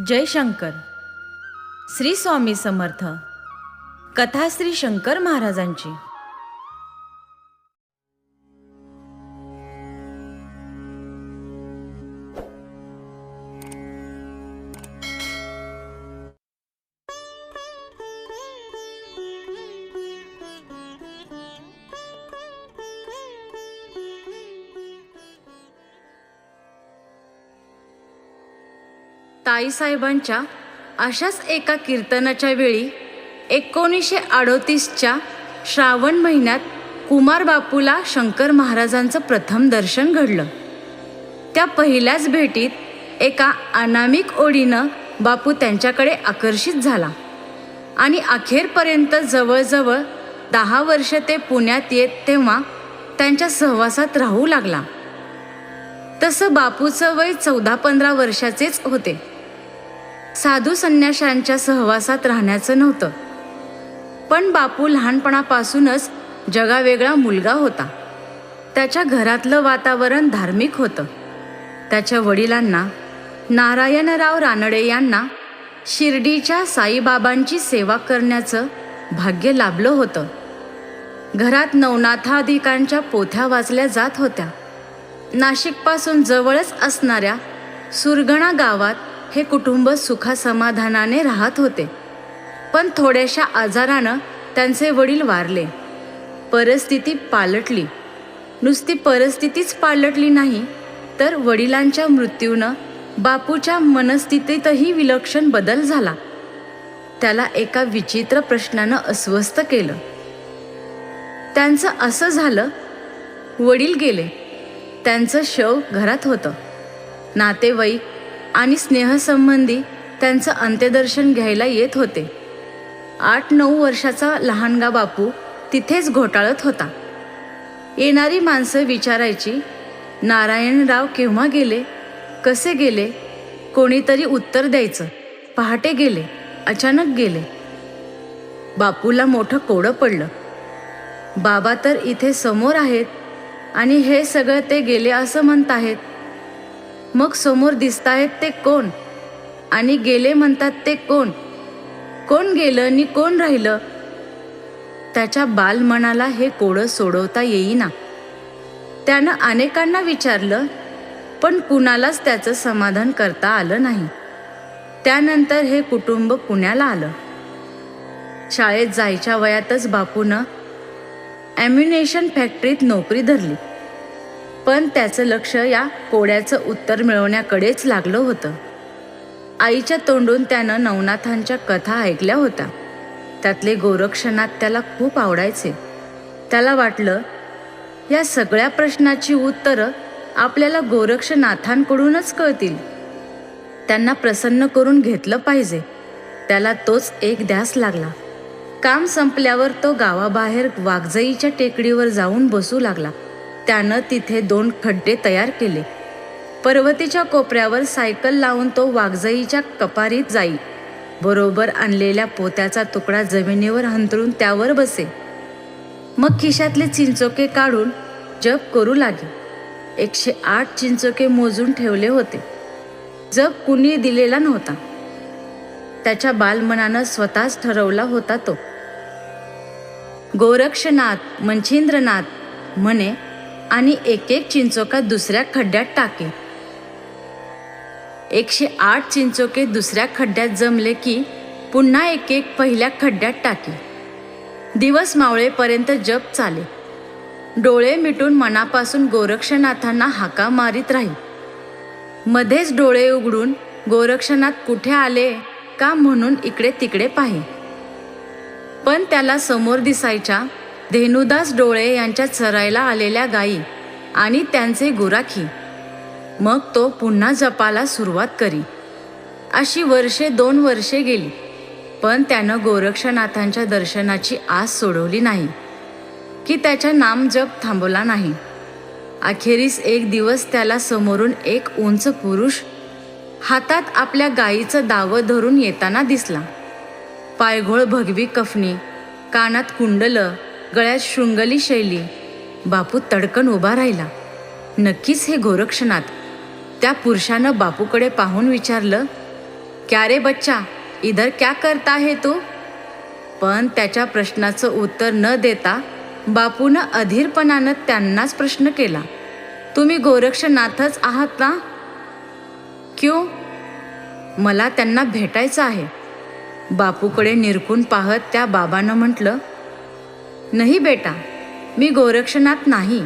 जय शंकर. श्री स्वामी समर्थ. कथा श्री शंकर महाराजांची. ताईसाहेबांच्या अशाच एका कीर्तनाच्या वेळी 1938च्या श्रावण महिन्यात कुमार बापूला शंकर महाराजांचं प्रथम दर्शन घडलं. त्या पहिल्याच भेटीत एका अनामिक ओळीनं बापू त्यांच्याकडे आकर्षित झाला आणि अखेरपर्यंत जवळजवळ 10 वर्ष ते पुण्यात येत तेव्हा त्यांच्या सहवासात राहू लागला. तसं बापूचं वय 14-15 वर्षाचेच होते. साधू संन्याशांच्या सहवासात राहण्याचं नव्हतं, पण बापू लहानपणापासूनच जगावेगळा मुलगा होता. त्याच्या घरातलं वातावरण धार्मिक होतं. त्याच्या वडिलांना नारायणराव रानडे यांना शिर्डीच्या साईबाबांची सेवा करण्याचं भाग्य लाभलं होतं. घरात नवनाथाधिकांच्या पोथ्या वाचल्या जात होत्या. नाशिकपासून जवळच असणाऱ्या सुरगणा गावात हे कुटुंब सुखासमाधानाने राहत होते. पण थोड्याशा आजारानं त्यांचे वडील वारले. परिस्थिती पालटली. नुसती परिस्थितीच पालटली नाही, तर वडिलांच्या मृत्यूनं बापूच्या मनस्थितीतही विलक्षण बदल झाला. त्याला एका विचित्र प्रश्नानं अस्वस्थ केलं. त्यांचं असं झालं, वडील गेले, त्यांचं शव घरात होतं. नातेवाईक आणि स्नेहसंबंधी त्यांचं अंत्यदर्शन घ्यायला येत होते. 8-9 वर्षाचा लहानगा बापू तिथेच घोटाळत होता. येणारी माणसं विचारायची, नारायणराव केव्हा गेले, कसे गेले. कोणीतरी उत्तर द्यायचं, पहाटे गेले, अचानक गेले. बापूला मोठं कोडं पडलं. बाबा तर इथे समोर आहेत आणि हे सगळं ते गेले असं म्हणताहेत. मग समोर दिसताहेत ते कोण आणि गेले म्हणतात ते कोण? कोण गेलं आणि कोण राहिलं? त्याच्या बालमनाला हे कोडं सोडवता येईना. त्यानं अनेकांना विचारलं, पण कुणालाच त्याचं समाधान करता आलं नाही. त्यानंतर हे कुटुंब पुण्याला आलं. शाळेत जायच्या वयातच बापूनं ॲम्युनेशन फॅक्टरीत नोकरी धरली. पण त्याचं लक्ष या कोड्याचं उत्तर मिळवण्याकडेच लागलं होतं. आईच्या तोंडून त्यानं नवनाथांच्या कथा ऐकल्या होत्या. त्यातले गोरक्षनाथ त्याला खूप आवडायचे. त्याला वाटलं, या सगळ्या प्रश्नाची उत्तरं आपल्याला गोरक्षनाथांकडूनच कळतील. त्यांना प्रसन्न करून घेतलं पाहिजे. त्याला तोच एक ध्यास लागला. काम संपल्यावर तो गावाबाहेर वाघजाईच्या टेकडीवर जाऊन बसू लागला. त्यानं तिथे 2 खड्डे तयार केले. पर्वतीच्या कोपऱ्यावर सायकल लावून तो वाघजाईच्या कपारीत जाई. बरोबर आणलेल्या पोत्याचा तुकडा जमिनीवर अंथरून त्यावर बसे. मग खिशातले चिंचोके काढून जप करू लागे. 108 चिंचोके मोजून ठेवले होते. जप कुणी दिलेला नव्हता. त्याच्या बालमनानं स्वतःच ठरवला होता तो. गोरक्षनाथ, मंच्छिंद्रनाथ म्हणे आणि 1-1 चिंचोका दुसऱ्या खड्ड्यात टाके. 108 चिंचोके दुसऱ्या खड्ड्यात जमले की पुन्हा 1-1 पहिल्या खड्ड्यात टाके. दिवस मावळेपर्यंत जप चाले. डोळे मिटून मनापासून गोरक्षनाथांना हाका मारित राही. मध्येच डोळे उघडून गोरक्षनाथ कुठे आले का म्हणून इकडे तिकडे पाहे. पण त्याला समोर दिसायच्या धेनुदास डोळे यांच्या चरायला आलेल्या गायी आणि त्यांचे गुराखी. मग तो पुन्हा जपाला सुरुवात करी. अशी 1-2 वर्षे गेली, पण त्यानं गोरक्षनाथांच्या दर्शनाची आस सोडवली नाही की त्याच्या नामजप थांबवला नाही. अखेरीस एक दिवस त्याला समोरून एक उंच पुरुष हातात आपल्या गायीचं दावं धरून येताना दिसला. पायघोळ भगवी कफनी, कानात कुंडलं, गळ्यात शृंगली शैली. बापू तडकन उभा राहिला. नक्कीच हे गोरक्षनाथ. त्या पुरुषानं बापूकडे पाहून विचारलं, क्या रे बच्चा, इधर क्या करता है तू? पण त्याच्या प्रश्नाचं उत्तर न देता बापूनं अधीरपणानं त्यांनाच प्रश्न केला, तुम्ही गोरक्षनाथच आहात ना? क्यों? मला त्यांना भेटायचं आहे. बापूकडे निरखून पाहत त्या बाबांनं म्हटलं, नाही बेटा, मी गोरक्षनाथ नाही.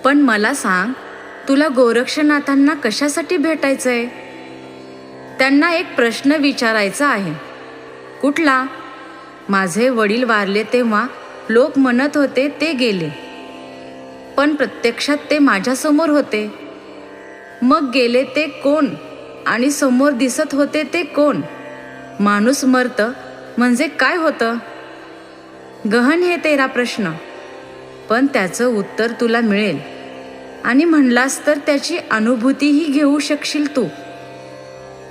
पण मला सांग, तुला गोरक्षनाथांना कशासाठी भेटायचंय? त्यांना एक प्रश्न विचारायचा आहे. कुठला? माझे वडील वारले तेव्हा लोक म्हणत होते ते गेले, पण प्रत्यक्षात ते माझ्यासमोर होते. मग गेले ते कोण आणि समोर दिसत होते ते कोण? माणूस मरतं म्हणजे काय होतं? गहन हे तेरा प्रश्न, पण त्याचं उत्तर तुला मिळेल आणि म्हणलास तर त्याची अनुभूतीही घेऊ शकशील तू.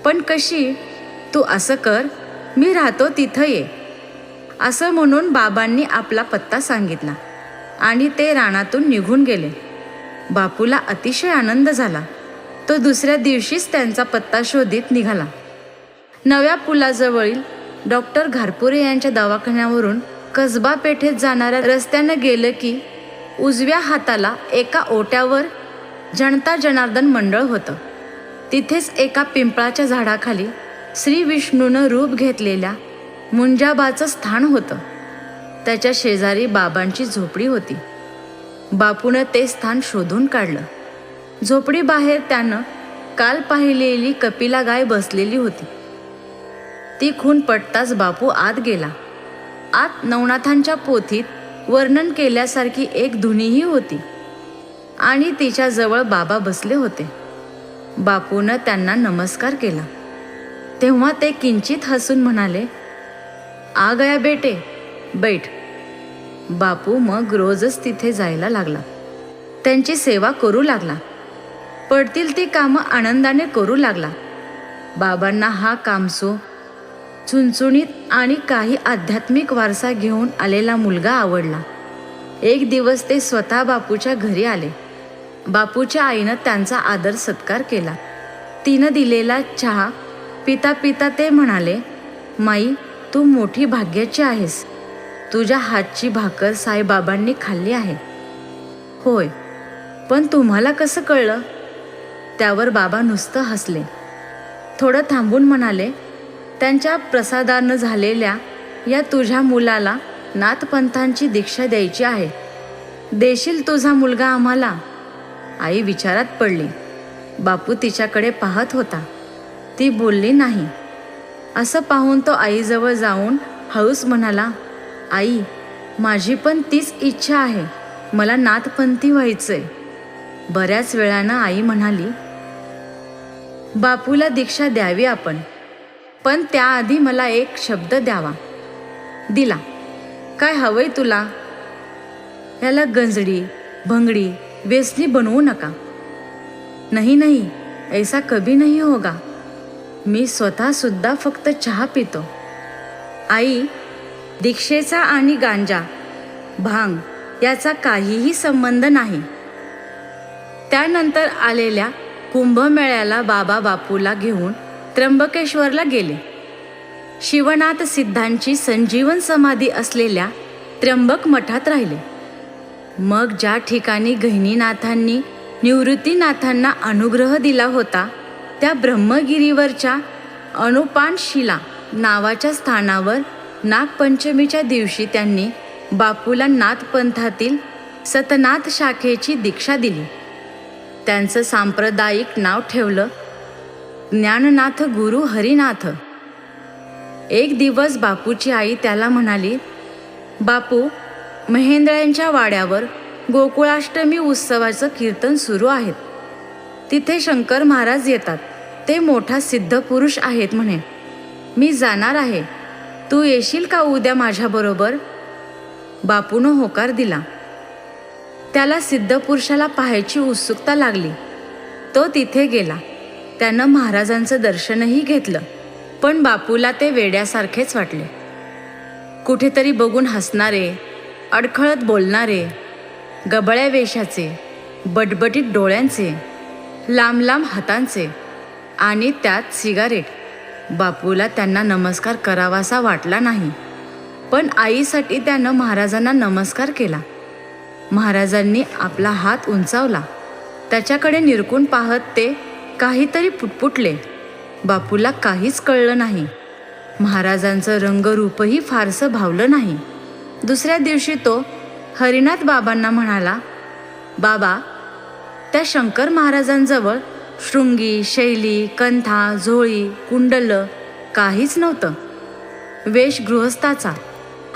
पण कशी? तू असं कर, मी राहतो तिथं ये. असं म्हणून बाबांनी आपला पत्ता सांगितला आणि ते रानातून निघून गेले. बापूला अतिशय आनंद झाला. तो दुसऱ्या दिवशीच त्यांचा पत्ता शोधित निघाला. नव्या पुलाजवळील डॉक्टर घारपुरे यांच्या दवाखान्यावरून कसबा पेठेत जाणाऱ्या रस्त्यानं गेलं की उजव्या हाताला एका ओट्यावर जनता जनार्दन मंडळ होतं. तिथेच एका पिंपळाच्या झाडाखाली श्री विष्णूनं रूप घेतलेल्या मुंजाबाचं स्थान होतं. त्याच्या शेजारी बाबांची झोपडी होती. बापूनं ते स्थान शोधून काढलं. झोपडीबाहेर त्यानं काल पाहिलेली कपिला गाय बसलेली होती. ती खून पडताच बापू आत गेला. आत नवनाथांच्या पोथीत वर्णन केल्यासारखी एक धुनीही होती आणि तिच्याजवळ बाबा बसले होते. बापूनं त्यांना नमस्कार केला. तेव्हा ते किंचित हसून म्हणाले, आ गया बेटे, बैठ. बापू मग रोजच तिथे जायला लागला. त्यांची सेवा करू लागला. पडतील ती कामं आनंदाने करू लागला. बाबांना हा कामसो, चुणचुणीत आणि काही आध्यात्मिक वारसा घेऊन आलेला मुलगा आवडला. एक दिवस ते स्वतः बापूच्या घरी आले. बापूच्या आईनं त्यांचा आदर सत्कार केला. तिनं दिलेला चहा पिता पिता ते म्हणाले, माई, तू मोठी भाग्याची आहेस. तुझ्या हातची भाकर साईबाबांनी खाल्ली आहे. होय, पण तुम्हाला कसं कळलं? त्यावर बाबा नुसतं हसले. थोडं थांबून म्हणाले, त्यांच्या प्रसादानं झालेल्या या तुझ्या मुलाला नाथपंथांची दीक्षा द्यायची आहे. देशील तुझा मुलगा आम्हाला? आई विचारात पडली. बापू तिच्याकडे पाहत होता. ती बोलली नाही. असं पाहून तो आईजवळ जाऊन हळूच म्हणाला, आई, माझी पण तीच इच्छा आहे. मला नाथपंथी व्हायचंय. बऱ्याच वेळानं आई म्हणाली, बापूला दीक्षा द्यावी आपण, पण त्याआधी मला एक शब्द द्यावा. दिला. काय हवंय तुला? याला गंजडी, भंगडी, व्यसनी बनवू नका. नहीं नहीं, ऐसा कभी नहीं होगा. मी स्वतः सुद्धा फक्त चहा पितो. आई, दीक्षेचा आणि गांजा, भांग याचा काहीही संबंध नाही. त्यानंतर आलेल्या कुंभमेळ्याला बाबा बापूला घेऊन त्र्यंबकेश्वरला गेले. शिवनाथ सिद्धांची संजीवन समाधी असलेल्या त्र्यंबक मठात राहिले. मग ज्या ठिकाणी गहिनीनाथांनी निवृत्तीनाथांना अनुग्रह दिला होता त्या ब्रह्मगिरीवरच्या अनुपानशिला नावाच्या स्थानावर नागपंचमीच्या दिवशी त्यांनी बापूला नाथपंथातील सतनाथ शाखेची दीक्षा दिली. त्यांचं सांप्रदायिक नाव ठेवलं ज्ञाननाथ गुरु हरिनाथ. एक दिवस बापूची आई त्याला म्हणाली, बापू, महेंद्रांच्या वाड्यावर गोकुळाष्टमी उत्सवाचं कीर्तन सुरू आहेत. तिथे शंकर महाराज येतात. ते मोठा सिद्ध पुरुष आहेत म्हणे. मी जाणार आहे. तू येशील का उद्या माझ्याबरोबर? बापूनं होकार दिला. त्याला सिद्ध पुरुषाला पाहायची उत्सुकता लागली. तो तिथे गेला. त्यानं महाराजांचं दर्शनही घेतलं, पण बापूला ते वेड्यासारखेच वाटले. कुठेतरी बघून हसणारे, अडखळत बोलणारे, गबळ्या वेशाचे, बटबटीत डोळ्यांचे, लांब लांब हातांचे आणि त्यात सिगारेट बापूला त्यांना नमस्कार करावासा वाटला नाही, पण आईसाठी त्यानं महाराजांना नमस्कार केला. महाराजांनी आपला हात उंचावला. त्याच्याकडे निरखून पाहत ते काहीतरी पुटपुटले. बापूला काहीच कळलं नाही. महाराजांचं रंगरूपही फारसं भावलं नाही. दुसऱ्या दिवशी तो हरिनाथ बाबांना म्हणाला, बाबा, त्या शंकर महाराजांजवळ शृंगी, शैली, कंथा, झोळी, कुंडल काहीच नव्हतं. वेश गृहस्थाचा,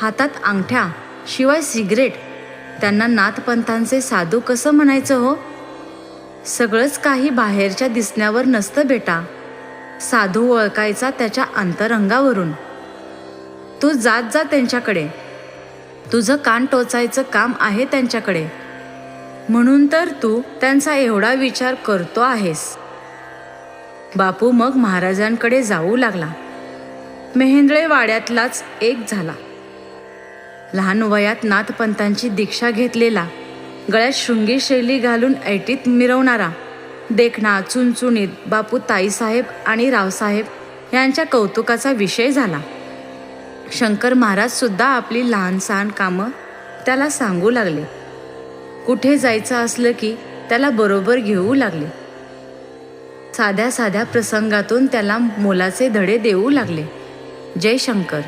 हातात अंगठ्या, शिवाय सिगरेट. त्यांना नाथपंथांचे साधू कसं म्हणायचं हो? सगळंच काही बाहेरच्या दिसण्यावर नसतं बेटा. साधू ओळखायचा त्याच्या अंतरंगावरून. तू जात जा त्यांच्याकडे. तुझं कान टोचायचं काम आहे त्यांच्याकडे. म्हणून तर तू त्यांचा एवढा विचार करतो आहेस. बापू मग महाराजांकडे जाऊ लागला. मेहेंदळे वाड्यातलाच एक झाला. लहान वयात नाथपंथांची दीक्षा घेतलेला, गळ्यात शृंगी शैली घालून ऐटीत मिरवणारा, देखणा, चुणचुणीत बापू ताईसाहेब आणि रावसाहेब यांच्या कौतुकाचा विषय झाला. शंकर महाराज सुद्धा आपली लहान सहान कामं त्याला सांगू लागले. कुठे जायचं असलं की त्याला बरोबर घेऊ लागले. साध्या साध्या प्रसंगातून त्याला मोलाचे धडे देऊ लागले. जय शंकर.